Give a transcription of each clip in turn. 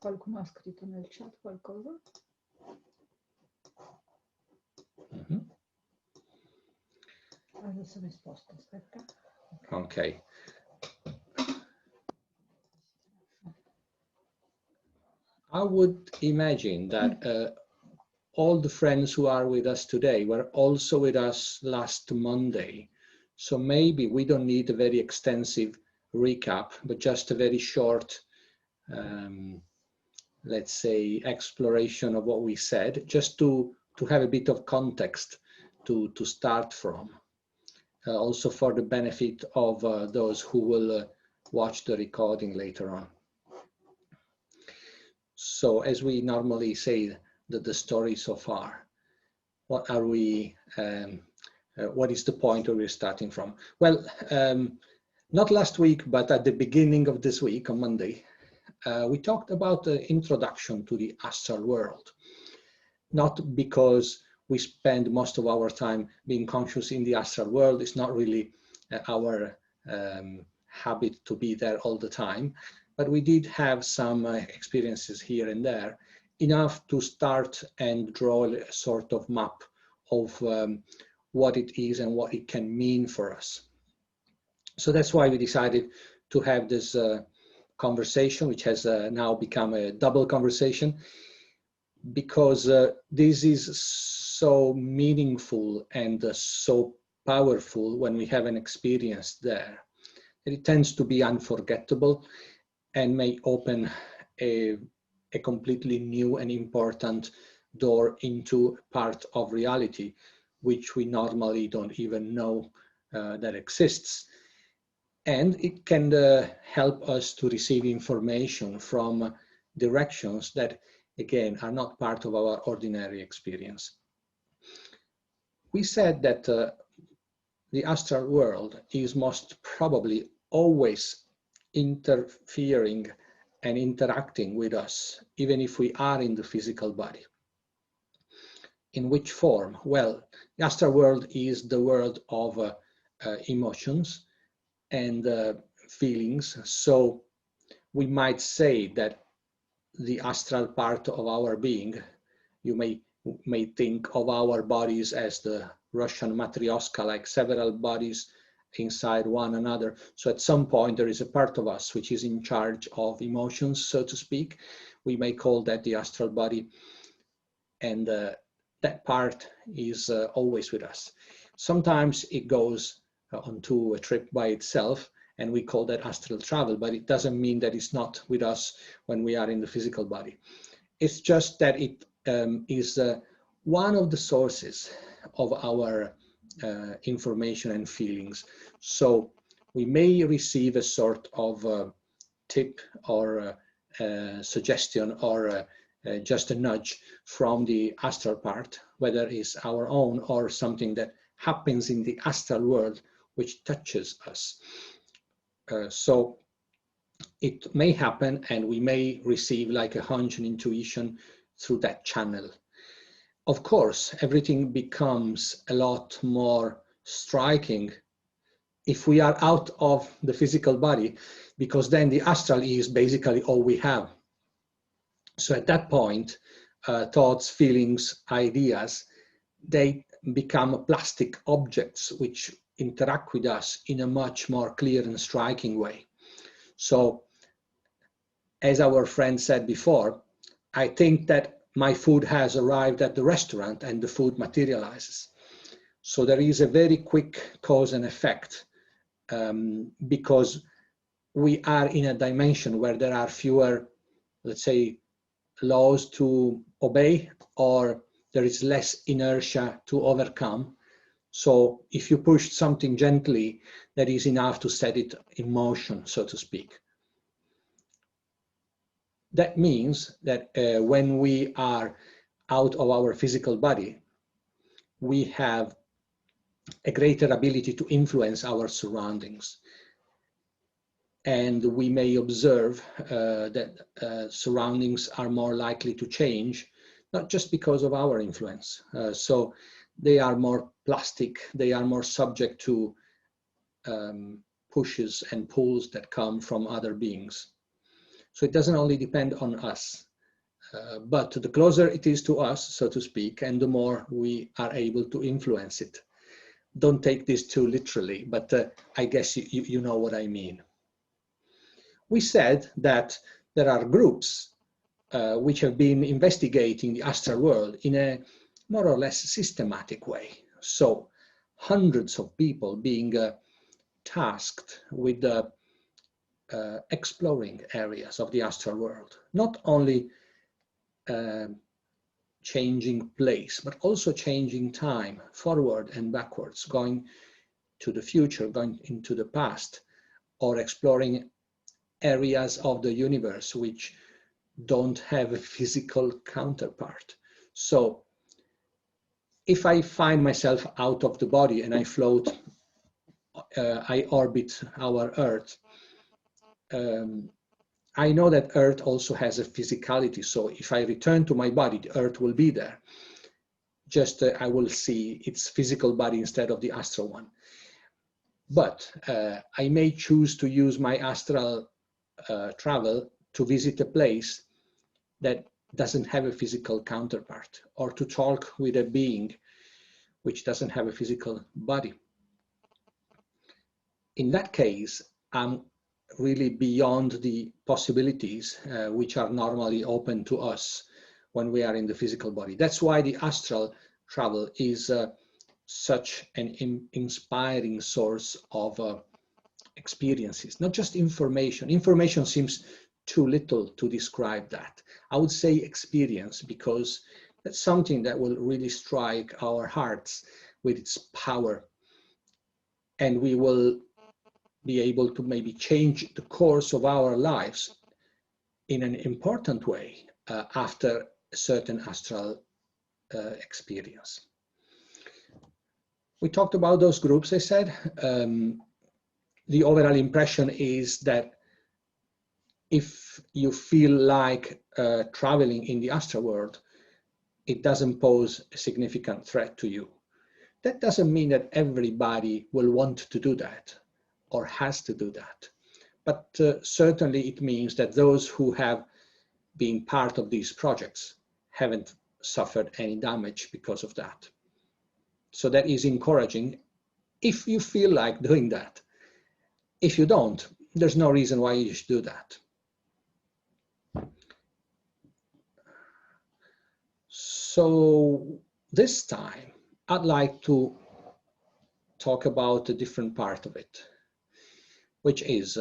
Qualcuno ha scritto nel chat qualcosa? Adesso risposto, aspetta. Okay. I would imagine that all the friends who are with us today were also with us last Monday. So maybe we don't need a very extensive recap, but just a very short, let's say, exploration of what we said, just to have a bit of context to start from. Also for the benefit of those who will watch the recording later on. So as we normally say, the story so far, what are we, what is the point where we're starting from? Well, not last week, but at the beginning of this week on Monday, we talked about the introduction to the astral world. Not because we spend most of our time being conscious in the astral world. It's not really our habit to be there all the time, but we did have some experiences here and there, enough to start and draw a sort of map of what it is and what it can mean for us. So that's why we decided to have this conversation, which has now become a double conversation, because this is so meaningful and so powerful when we have an experience there. It tends to be unforgettable and may open a completely new and important door into part of reality, which we normally don't even know that exists. And it can help us to receive information from directions that, again, are not part of our ordinary experience. We said that the astral world is most probably always interfering and interacting with us, even if we are in the physical body. In which form? Well, the astral world is the world of emotions and feelings. So we might say that the astral part of our being, you may think of our bodies as the Russian matryoshka, like several bodies inside one another. So at some point there is a part of us which is in charge of emotions, so to speak. We may call that the astral body, and that part is always with us. Sometimes it goes onto a trip by itself, and we call that astral travel, but it doesn't mean that it's not with us when we are in the physical body. It's just that it is one of the sources of our information and feelings. So we may receive a sort of tip or suggestion or just a nudge from the astral part, whether it's our own or something that happens in the astral world which touches us. So it may happen, and we may receive like a hunch and intuition through that channel. Of course, everything becomes a lot more striking if we are out of the physical body, because then the astral is basically all we have. So at that point, thoughts, feelings, ideas, they become plastic objects which interact with us in a much more clear and striking way. So, as our friend said before, I think that my food has arrived at the restaurant and the food materializes. So there is a very quick cause and effect, because we are in a dimension where there are fewer, let's say, laws to obey, or there is less inertia to overcome. So if you push something gently, that is enough to set it in motion, so to speak. That means that when we are out of our physical body, we have a greater ability to influence our surroundings. And we may observe that surroundings are more likely to change, not just because of our influence. So they are more plastic, they are more subject to pushes and pulls that come from other beings. So it doesn't only depend on us, but the closer it is to us, so to speak, and the more we are able to influence it. Don't take this too literally, but I guess you know what I mean. We said that there are groups which have been investigating the astral world in a more or less systematic way. So hundreds of people being tasked with exploring areas of the astral world, not only changing place, but also changing time, forward and backwards, going to the future, going into the past, or exploring areas of the universe which don't have a physical counterpart. So if I find myself out of the body and I float, I orbit our Earth, I know that Earth also has a physicality. So if I return to my body, the Earth will be there. Just I will see its physical body instead of the astral one. But I may choose to use my astral travel to visit a place that doesn't have a physical counterpart, or to talk with a being which doesn't have a physical body. In that case, I'm really beyond the possibilities which are normally open to us when we are in the physical body. That's why the astral travel is such an inspiring source of experiences, not just information. Information seems too little to describe that. I would say experience, because that's something that will really strike our hearts with its power, and we will be able to maybe change the course of our lives in an important way after a certain astral experience. We talked about those groups, I said. The overall impression is that if you feel like traveling in the astral world, it doesn't pose a significant threat to you. That doesn't mean that everybody will want to do that or has to do that. But certainly it means that those who have been part of these projects haven't suffered any damage because of that. So that is encouraging if you feel like doing that. If you don't, there's no reason why you should do that. So this time, I'd like to talk about a different part of it, which is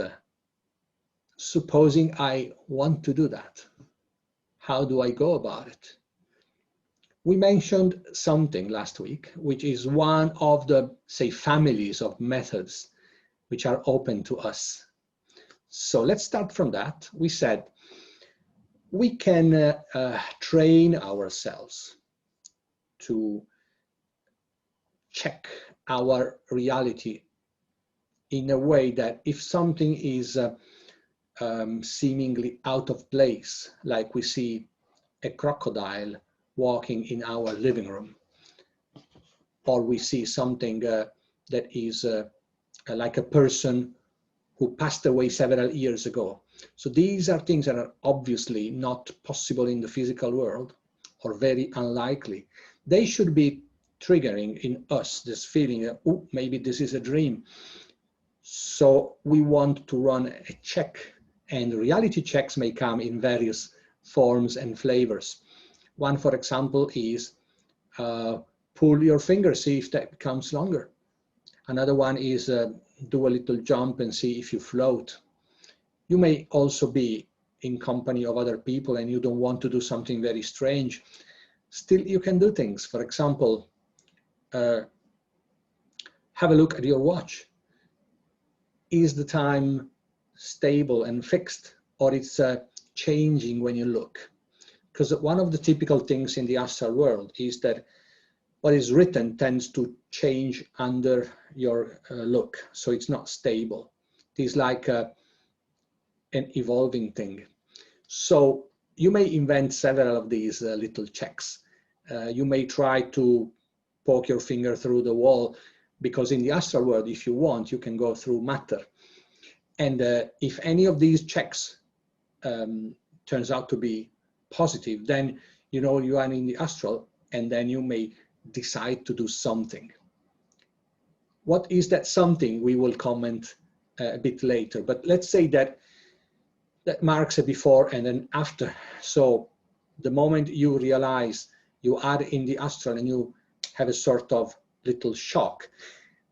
supposing I want to do that. How do I go about it? We mentioned something last week, which is one of the, say, families of methods which are open to us. So let's start from that. We said we can train ourselves to check our reality in a way that if something is seemingly out of place, like we see a crocodile walking in our living room, or we see something that is like a person who passed away several years ago. So these are things that are obviously not possible in the physical world, or very unlikely. They should be triggering in us this feeling that, oh, maybe this is a dream. So we want to run a check, and reality checks may come in various forms and flavors. One, for example, is pull your finger, see if that becomes longer. Another one is do a little jump and see if you float. You may also be in company of other people and you don't want to do something very strange. Still, you can do things. For example, have a look at your watch. Is the time stable and fixed, or it's changing when you look? Because one of the typical things in the astral world is that what is written tends to change under your look, so it's not stable. It is like an evolving thing. So you may invent several of these little checks. You may try to poke your finger through the wall, because in the astral world, if you want, you can go through matter. And if any of these checks turns out to be positive, then you know you are in the astral, and then you may decide to do something. What is that something? We will comment a bit later, but let's say that marks a before and an after. So the moment you realize you are in the astral and you have a sort of little shock,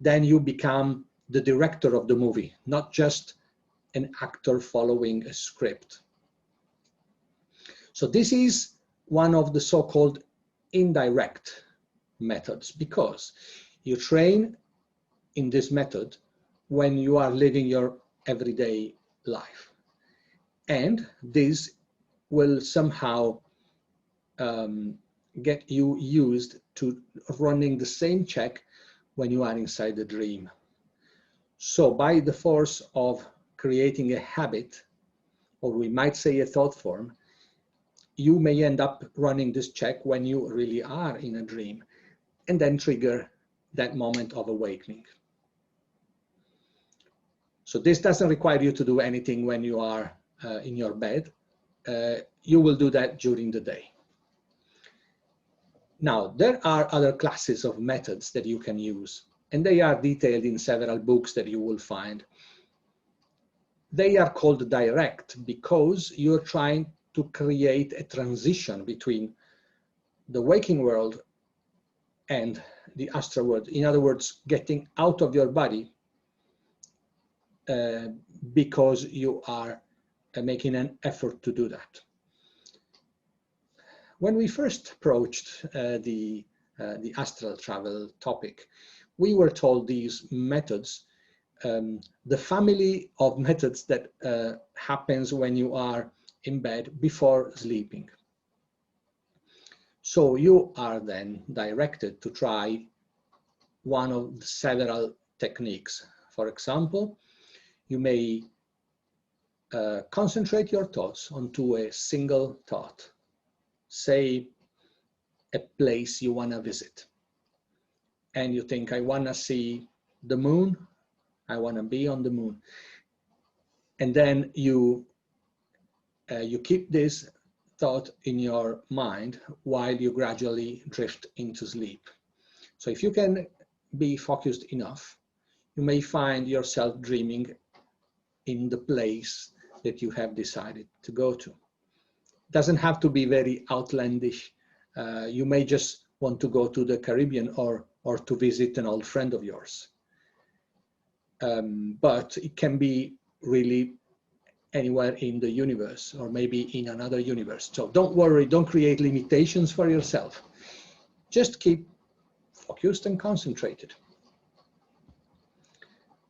then you become the director of the movie, not just an actor following a script. So this is one of the so-called indirect methods, because you train in this method when you are living your everyday life. And this will somehow get you used to running the same check when you are inside the dream. So by the force of creating a habit, or we might say a thought form, you may end up running this check when you really are in a dream, and then trigger that moment of awakening. So this doesn't require you to do anything when you are in your bed. You will do that during the day. Now, there are other classes of methods that you can use, and they are detailed in several books that you will find. They are called direct because you're trying to create a transition between the waking world and the astral world. In other words, getting out of your body because you are making an effort to do that. When we first approached the astral travel topic, we were told these methods, the family of methods that happens when you are in bed before sleeping. So you are then directed to try one of the several techniques. For example, you may concentrate your thoughts onto a single thought. Say a place you want to visit, and you think, I want to see the moon, I want to be on the moon. And then you keep this thought in your mind while you gradually drift into sleep. So if you can be focused enough, you may find yourself dreaming in the place that you have decided to go to. It doesn't have to be very outlandish. You may just want to go to the Caribbean or to visit an old friend of yours. But it can be really anywhere in the universe, or maybe in another universe. So don't worry, don't create limitations for yourself. Just keep focused and concentrated.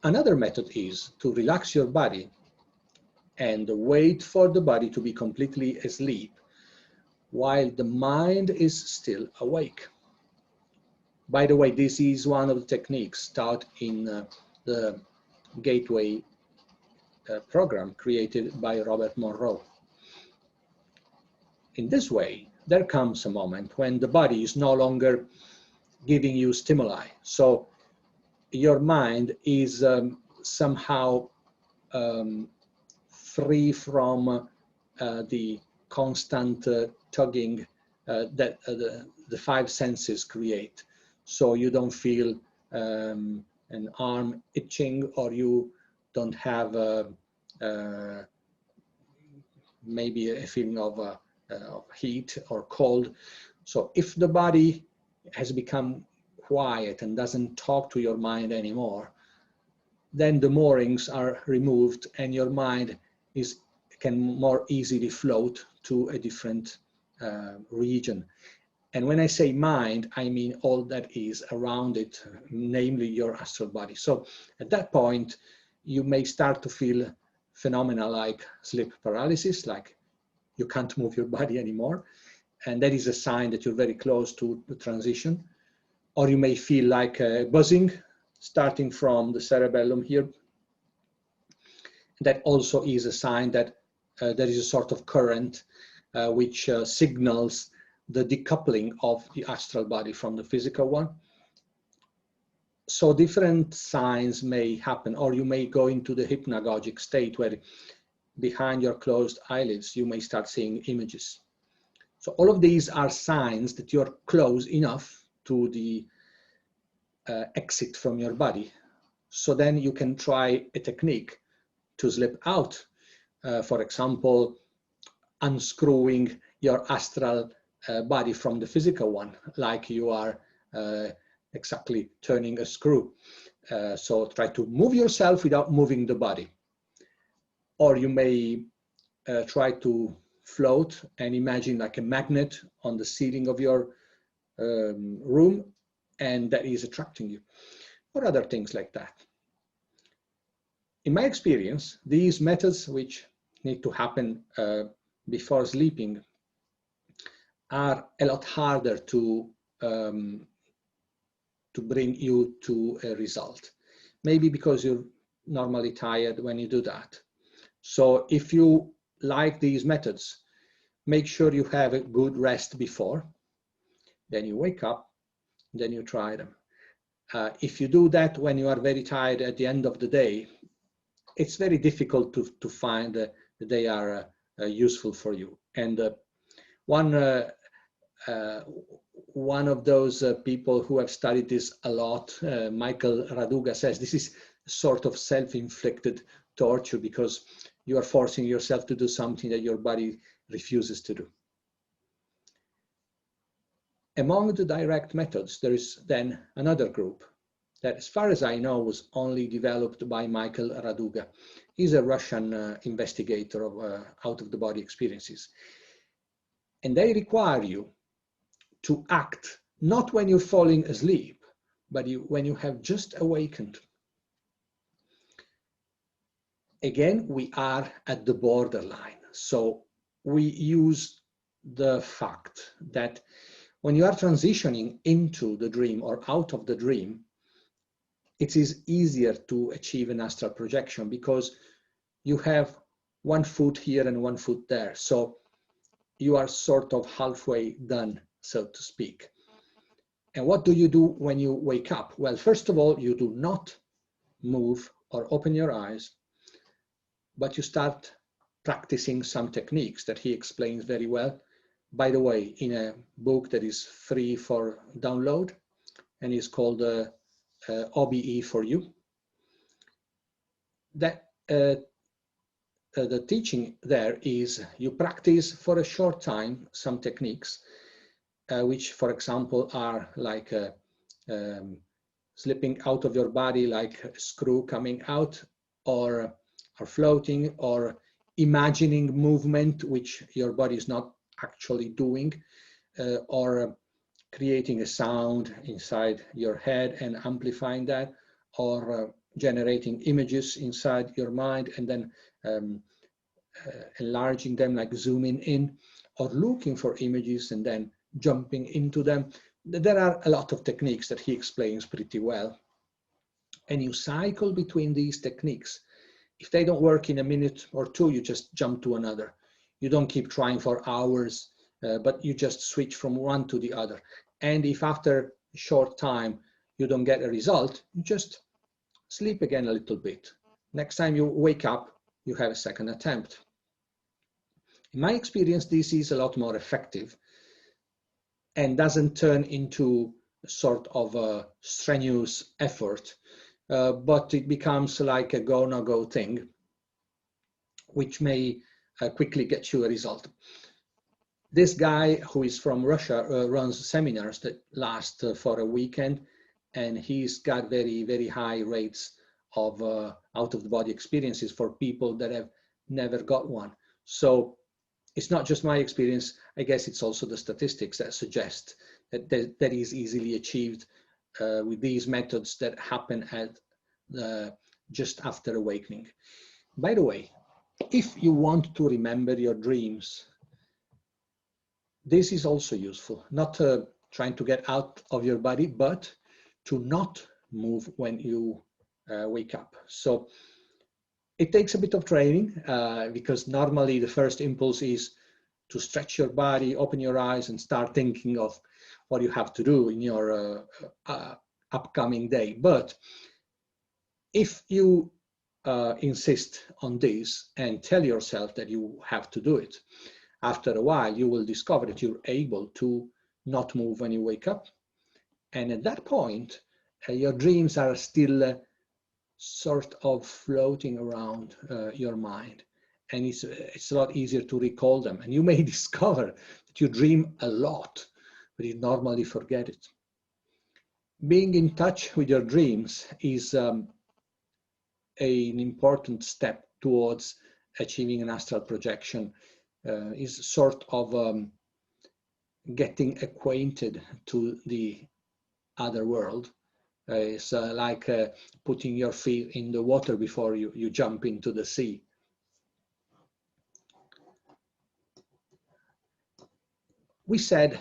Another method is to relax your body and wait for the body to be completely asleep while the mind is still awake. By the way, this is one of the techniques taught in the Gateway program created by Robert Monroe. In this way, there comes a moment when the body is no longer giving you stimuli. So your mind is somehow free from the constant tugging that the five senses create. So you don't feel an arm itching, or you don't have maybe a feeling of heat or cold. So if the body has become quiet and doesn't talk to your mind anymore, then the moorings are removed and your mind can more easily float to a different region. And when I say mind, I mean all that is around it, namely your astral body. So at that point, you may start to feel phenomena like sleep paralysis, like you can't move your body anymore. And that is a sign that you're very close to the transition. Or you may feel like buzzing, starting from the cerebellum here. That also is a sign that there is a sort of current which signals the decoupling of the astral body from the physical one. So different signs may happen, or you may go into the hypnagogic state where behind your closed eyelids, you may start seeing images. So all of these are signs that you're close enough to the exit from your body. So then you can try a technique to slip out. For example, unscrewing your astral body from the physical one, like you are exactly turning a screw. So try to move yourself without moving the body. Or you may try to float and imagine like a magnet on the ceiling of your room, and that is attracting you, or other things like that. In my experience, these methods, which need to happen before sleeping, are a lot harder to bring you to a result. Maybe because you're normally tired when you do that. So if you like these methods, make sure you have a good rest before, then you wake up, then you try them. If you do that when you are very tired at the end of the day, it's very difficult to find that they are useful for you. And one of those people who have studied this a lot, Michael Raduga, says this is sort of self-inflicted torture because you are forcing yourself to do something that your body refuses to do. Among the direct methods, there is then another group that, as far as I know, was only developed by Michael Raduga. He's a Russian investigator of out-of-the-body experiences. And they require you to act not when you're falling asleep, but when you have just awakened. Again, we are at the borderline. So we use the fact that when you are transitioning into the dream or out of the dream, it is easier to achieve an astral projection because you have one foot here and one foot there. So you are sort of halfway done, so to speak. And what do you do when you wake up? Well, first of all, you do not move or open your eyes, but you start practicing some techniques that he explains very well. By the way, in a book that is free for download and is called OBE for You. That the teaching there is you practice for a short time some techniques, which, for example, are like slipping out of your body like a screw coming out, or floating, or imagining movement which your body is not actually doing, or creating a sound inside your head and amplifying that, or generating images inside your mind and then enlarging them, like zooming in, or looking for images and then jumping into them. There are a lot of techniques that he explains pretty well. And you cycle between these techniques. If they don't work in a minute or two, you just jump to another. You don't keep trying for hours, but you just switch from one to the other. And if after a short time you don't get a result, you just sleep again a little bit. Next time you wake up, you have a second attempt. In my experience, this is a lot more effective and doesn't turn into a sort of a strenuous effort, but it becomes like a go, no go thing, which may quickly get you a result. This guy, who is from Russia, runs seminars that last for a weekend, and he's got very, very high rates of out-of-the-body experiences for people that have never got one. So it's not just my experience. I guess it's also the statistics that suggest that that is easily achieved with these methods that happen at just after awakening. By the way, if you want to remember your dreams, this is also useful. Not trying to get out of your body, but to not move when you wake up. So it takes a bit of training because normally the first impulse is to stretch your body, open your eyes, and start thinking of what you have to do in your upcoming day. But if you insist on this and tell yourself that you have to do it, after a while you will discover that you're able to not move when you wake up. And at that point, your dreams are still sort of floating around your mind. And it's a lot easier to recall them. And you may discover that you dream a lot, but you normally forget it. Being in touch with your dreams is an important step towards achieving an astral projection. Is sort of getting acquainted to the other world. It's like putting your feet in the water before you jump into the sea. We said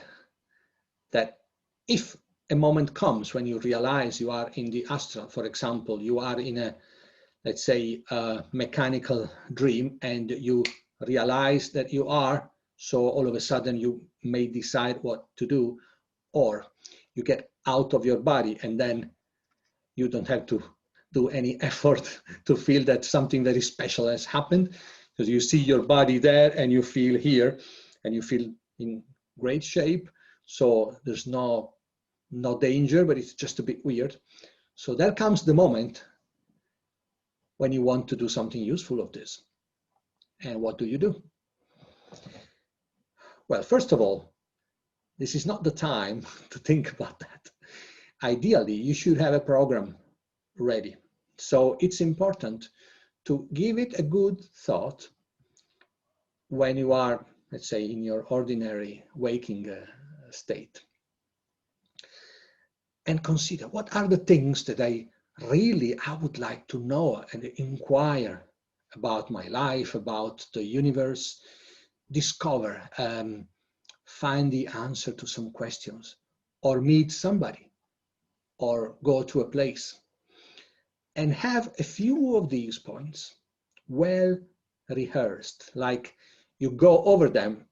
that if a moment comes when you realize you are in the astral, for example, you are in a, let's say, a mechanical dream, and you realize that you are, so all of a sudden you may decide what to do, or you get out of your body and then you don't have to do any effort to feel that something very special has happened, because you see your body there and you feel here and you feel in great shape. So there's no danger, but it's just a bit weird. So there comes the moment when you want to do something useful of this. And what do? Well, first of all, this is not the time to think about that. Ideally, you should have a program ready. So it's important to give it a good thought when you are, let's say, in your ordinary waking state. And consider, what are the things that I would like to know and inquire about my life, about the universe, discover, find the answer to some questions, or meet somebody, or go to a place. And have a few of these points well rehearsed, like you go over them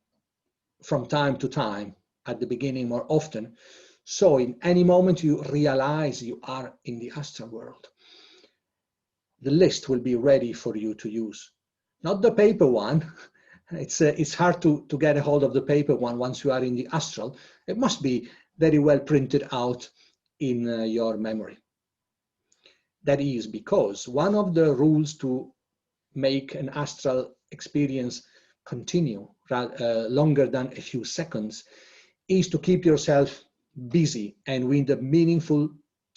from time to time, at the beginning more often, so in any moment you realize you are in the astral world, the list will be ready for you to use. Not the paper one. It's hard to get a hold of the paper one once you are in the astral. It must be very well printed out in your memory. That is because one of the rules to make an astral experience continue longer than a few seconds is to keep yourself busy and with a meaningful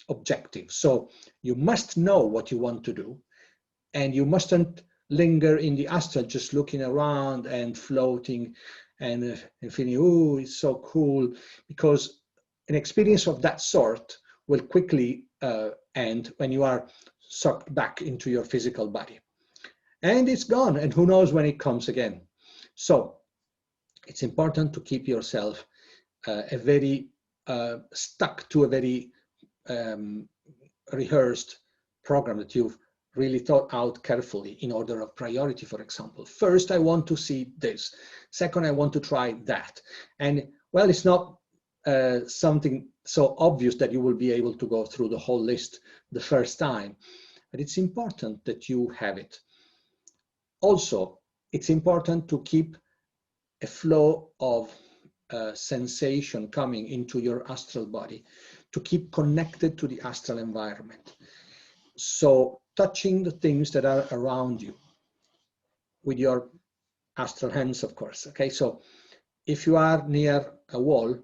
objective. So you must know what you want to do, and you mustn't linger in the astral just looking around and floating and feeling, oh, it's so cool, because an experience of that sort will quickly end when you are sucked back into your physical body. And it's gone, and who knows when it comes again. So it's important to keep yourself stuck to a very rehearsed program that you've really thought out carefully in order of priority. For example, first, I want to see this. Second, I want to try that. And well, it's not something so obvious that you will be able to go through the whole list the first time, but it's important that you have it. Also, it's important to keep a flow of sensation coming into your astral body, to keep connected to the astral environment. So touching the things that are around you with your astral hands, of course. Okay, so if you are near a wall,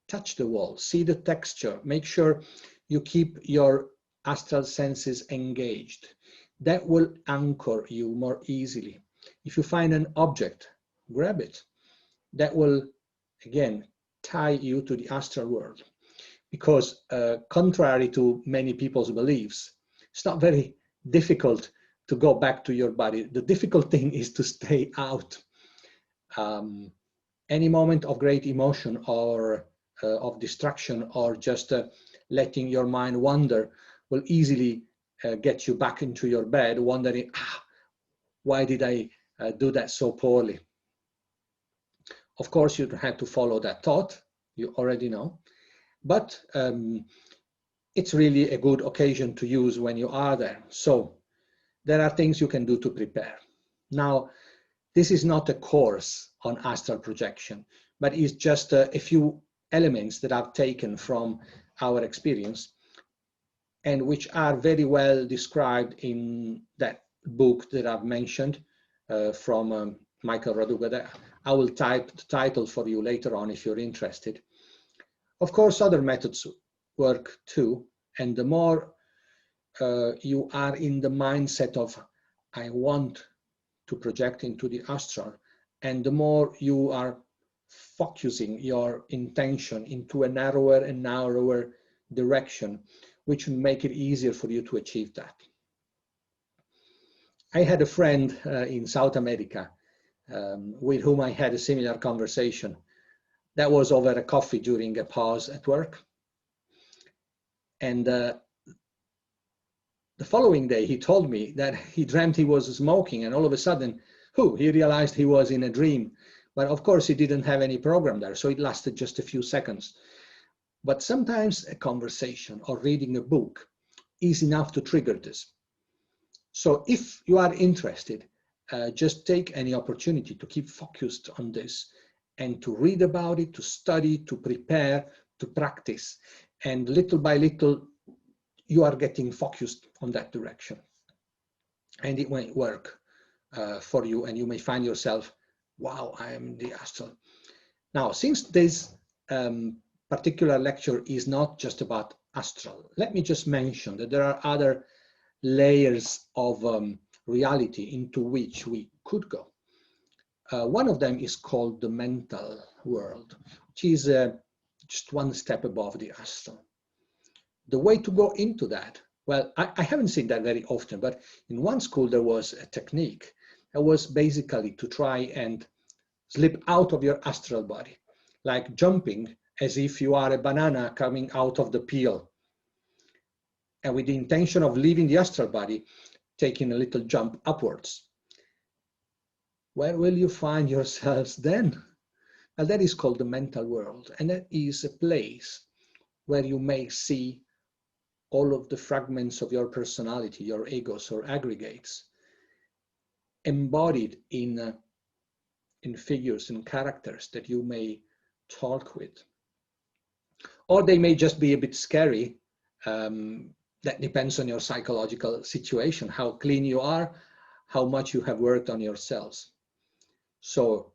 touch the wall, see the texture, make sure you keep your astral senses engaged. That will anchor you more easily. If you find an object, grab it. That will, again, tie you to the astral world. Because contrary to many people's beliefs, it's not very difficult to go back to your body. The difficult thing is to stay out. Any moment of great emotion or of distraction, or just letting your mind wander, will easily get you back into your bed wondering, why did I do that so poorly? Of course, you don't have to follow that thought, you already know. But it's really a good occasion to use when you are there. So there are things you can do to prepare. Now, this is not a course on astral projection, but it's just a few elements that I've taken from our experience and which are very well described in that book that I've mentioned from Michael Raduga. I will type the title for you later on if you're interested. Of course, other methods work too, and the more you are in the mindset of, I want to project into the astral, and the more you are focusing your intention into a narrower and narrower direction, which will make it easier for you to achieve that. I had a friend in South America with whom I had a similar conversation. That was over a coffee during a pause at work. And the following day, he told me that he dreamt he was smoking, and all of a sudden, he realized he was in a dream. But of course, he didn't have any program there, so it lasted just a few seconds. But sometimes a conversation or reading a book is enough to trigger this. So if you are interested, just take any opportunity to keep focused on this and to read about it, to study, to prepare, to practice. And little by little, you are getting focused on that direction. And it may work for you, and you may find yourself, wow, I am in the astral. Now, since this particular lecture is not just about astral, let me just mention that there are other layers of reality into which we could go. One of them is called the mental world, which is just one step above the astral. The way to go into that, well, I haven't seen that very often, but in one school there was a technique that was basically to try and slip out of your astral body, like jumping as if you are a banana coming out of the peel. And with the intention of leaving the astral body, taking a little jump upwards. Where will you find yourselves then? And that is called the mental world. And that is a place where you may see all of the fragments of your personality, your egos or aggregates, embodied in figures and characters that you may talk with. Or they may just be a bit scary. That depends on your psychological situation, how clean you are, how much you have worked on yourselves. So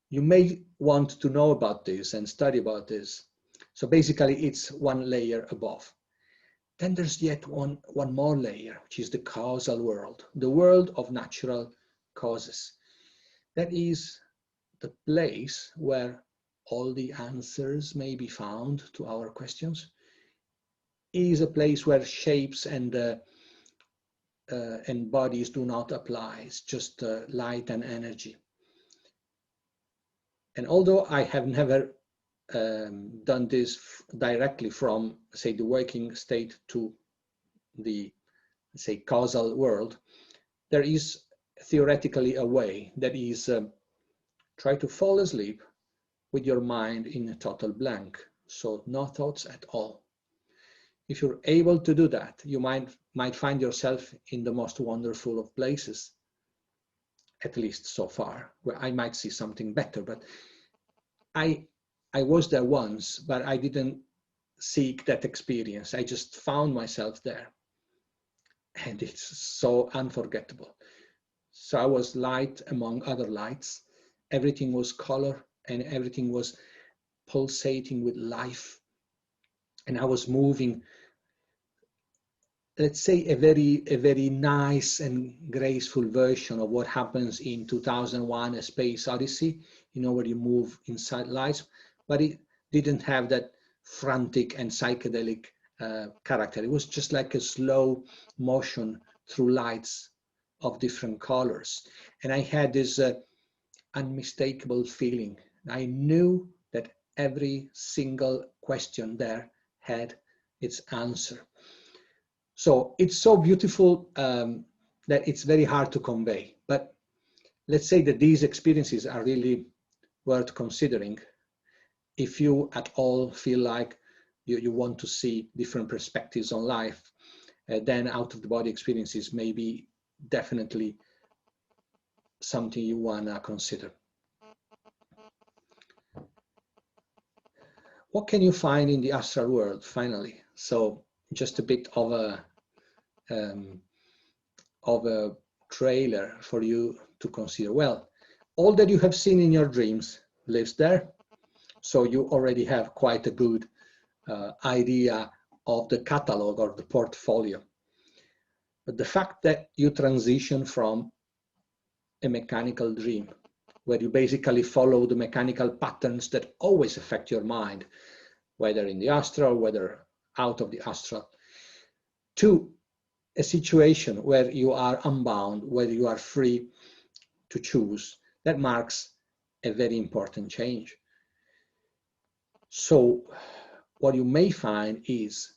you may want to know about this and study about this. So basically it's one layer above. Then there's yet one more layer, which is the causal world, the world of natural causes. That is the place where all the answers may be found to our questions. It is a place where shapes and bodies do not apply. It's just light and energy. And although I have never done this directly from, say, the waking state to the, say, causal world, there is theoretically a way that is try to fall asleep with your mind in a total blank, so no thoughts at all. If you're able to do that, you might find yourself in the most wonderful of places, at least so far, where I might see something better. But I was there once, but I didn't seek that experience. I just found myself there. And it's so unforgettable. So I was light among other lights. Everything was color and everything was pulsating with life. And I was moving, let's say, a very nice and graceful version of what happens in 2001: A Space Odyssey, where you move inside lights, but it didn't have that frantic and psychedelic character. It was just like a slow motion through lights of different colors. And I had this unmistakable feeling. I knew that every single question there had its answer. So it's so beautiful that it's very hard to convey. But let's say that these experiences are really worth considering if you at all feel like you want to see different perspectives on life, then out-of-the-body experiences may be definitely something you want to consider. What can you find in the astral world, finally? So just a bit of a trailer for you to consider. Well, all that you have seen in your dreams lives there. So you already have quite a good idea of the catalog or the portfolio. But the fact that you transition from a mechanical dream, where you basically follow the mechanical patterns that always affect your mind, whether in the astral, whether out of the astral, to a situation where you are unbound, where you are free to choose, that marks a very important change. So what you may find is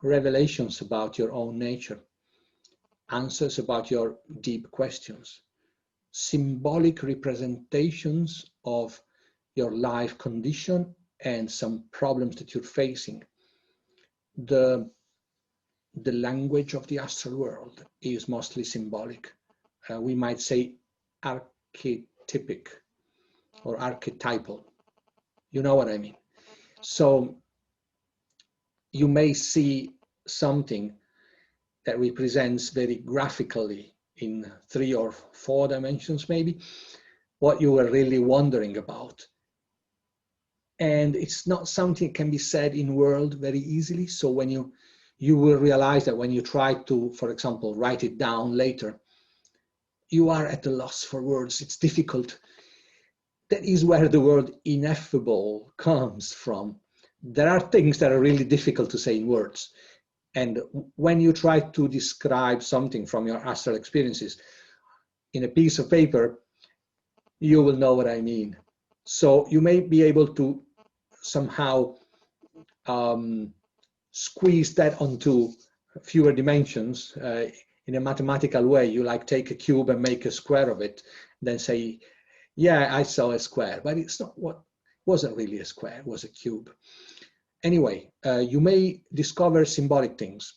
revelations about your own nature, answers about your deep questions, symbolic representations of your life condition and some problems that you're facing. The language of the astral world is mostly symbolic. We might say archetypic or archetypal. You know what I mean? So you may see something that represents very graphically in 3 or 4 dimensions, maybe, what you were really wondering about. And it's not something that can be said in word very easily. So when you will realize that when you try to, for example, write it down later, you are at a loss for words. It's difficult. That is where the word ineffable comes from. There are things that are really difficult to say in words. And when you try to describe something from your astral experiences in a piece of paper, you will know what I mean. So you may be able to somehow squeeze that onto fewer dimensions in a mathematical way. You like take a cube and make a square of it, then say, yeah, I saw a square, but it's not what wasn't really a square, it was a cube. Anyway, you may discover symbolic things,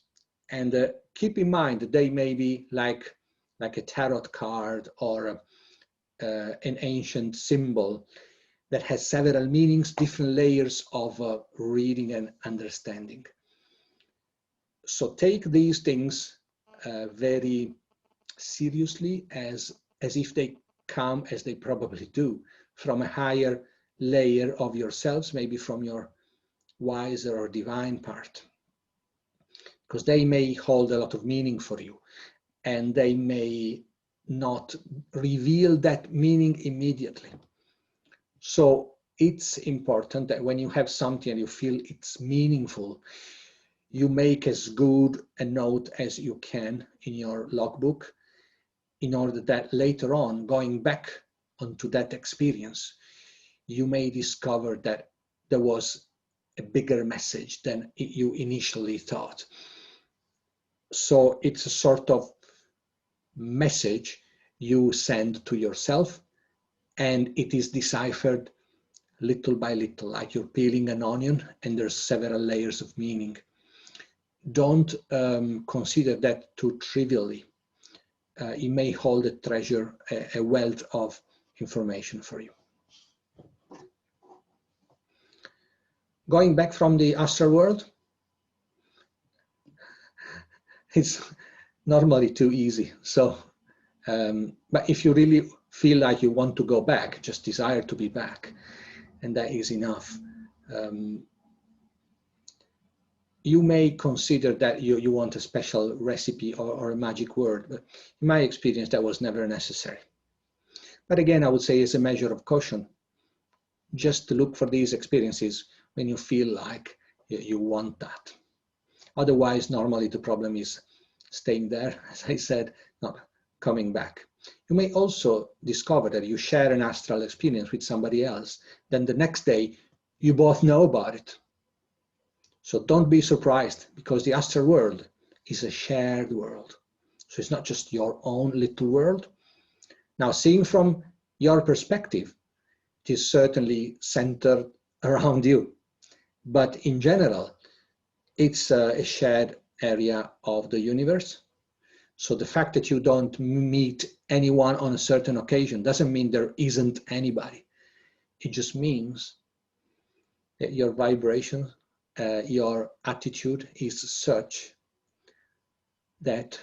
and keep in mind that they may be like a tarot card or an ancient symbol that has several meanings, different layers of reading and understanding. So take these things very seriously, as if they come, as they probably do, from a higher layer of yourselves, maybe from your wiser or divine part, because they may hold a lot of meaning for you, and they may not reveal that meaning immediately. So it's important that when you have something and you feel it's meaningful, you make as good a note as you can in your logbook, in order that later on, going back onto that experience, you may discover that there was a bigger message than you initially thought. So it's a sort of message you send to yourself, and it is deciphered little by little, like you're peeling an onion and there's several layers of meaning. Don't consider that too trivially. It may hold a treasure, a wealth of information for you. Going back from the astral world, it's normally too easy. So, but if you really feel like you want to go back, just desire to be back, and that is enough. You may consider that you want a special recipe or a magic word, but in my experience, that was never necessary. But again, I would say as a measure of caution, just to look for these experiences when you feel like you want that. Otherwise, normally the problem is staying there, as I said, not coming back. You may also discover that you share an astral experience with somebody else, then the next day you both know about it. So don't be surprised, because the astral world is a shared world. So it's not just your own little world. Now, seeing from your perspective, it is certainly centered around you. But in general, it's a shared area of the universe. So the fact that you don't meet anyone on a certain occasion doesn't mean there isn't anybody. It just means that your vibration, your attitude is such that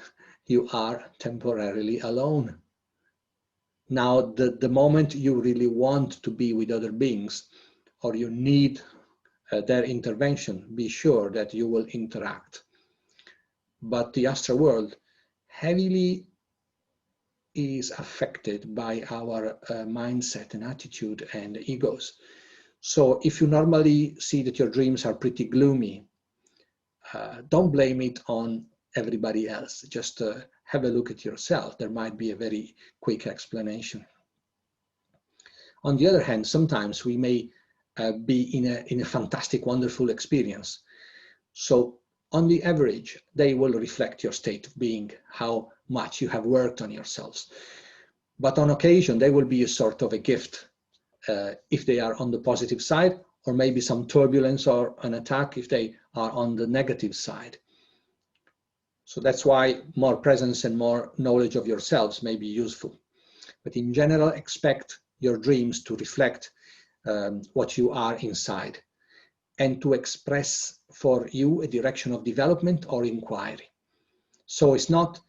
you are temporarily alone. Now, the moment you really want to be with other beings, or you need their intervention, be sure that you will interact. But the astral world heavily is affected by our mindset and attitude and egos. So if you normally see that your dreams are pretty gloomy, don't blame it on everybody else. Just have a look at yourself. There might be a very quick explanation. On the other hand, sometimes we may be in a fantastic, wonderful experience. So on the average, they will reflect your state of being, how much you have worked on yourselves. But on occasion, they will be a sort of a gift if they are on the positive side, or maybe some turbulence or an attack if they are on the negative side. So that's why more presence and more knowledge of yourselves may be useful. But in general, expect your dreams to reflect what you are inside and to express for you a direction of development or inquiry. So it's not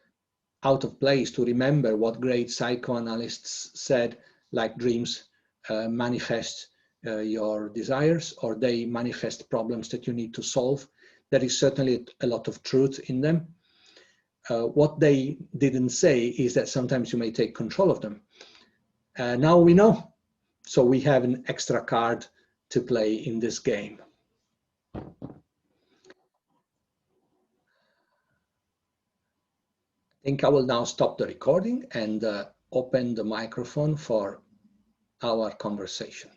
out of place to remember what great psychoanalysts said, like dreams manifest your desires, or they manifest problems that you need to solve. There is certainly a lot of truth in them. What they didn't say is that sometimes you may take control of them. Now we know, so we have an extra card to play in this game. I think I will now stop the recording and open the microphone for our conversation.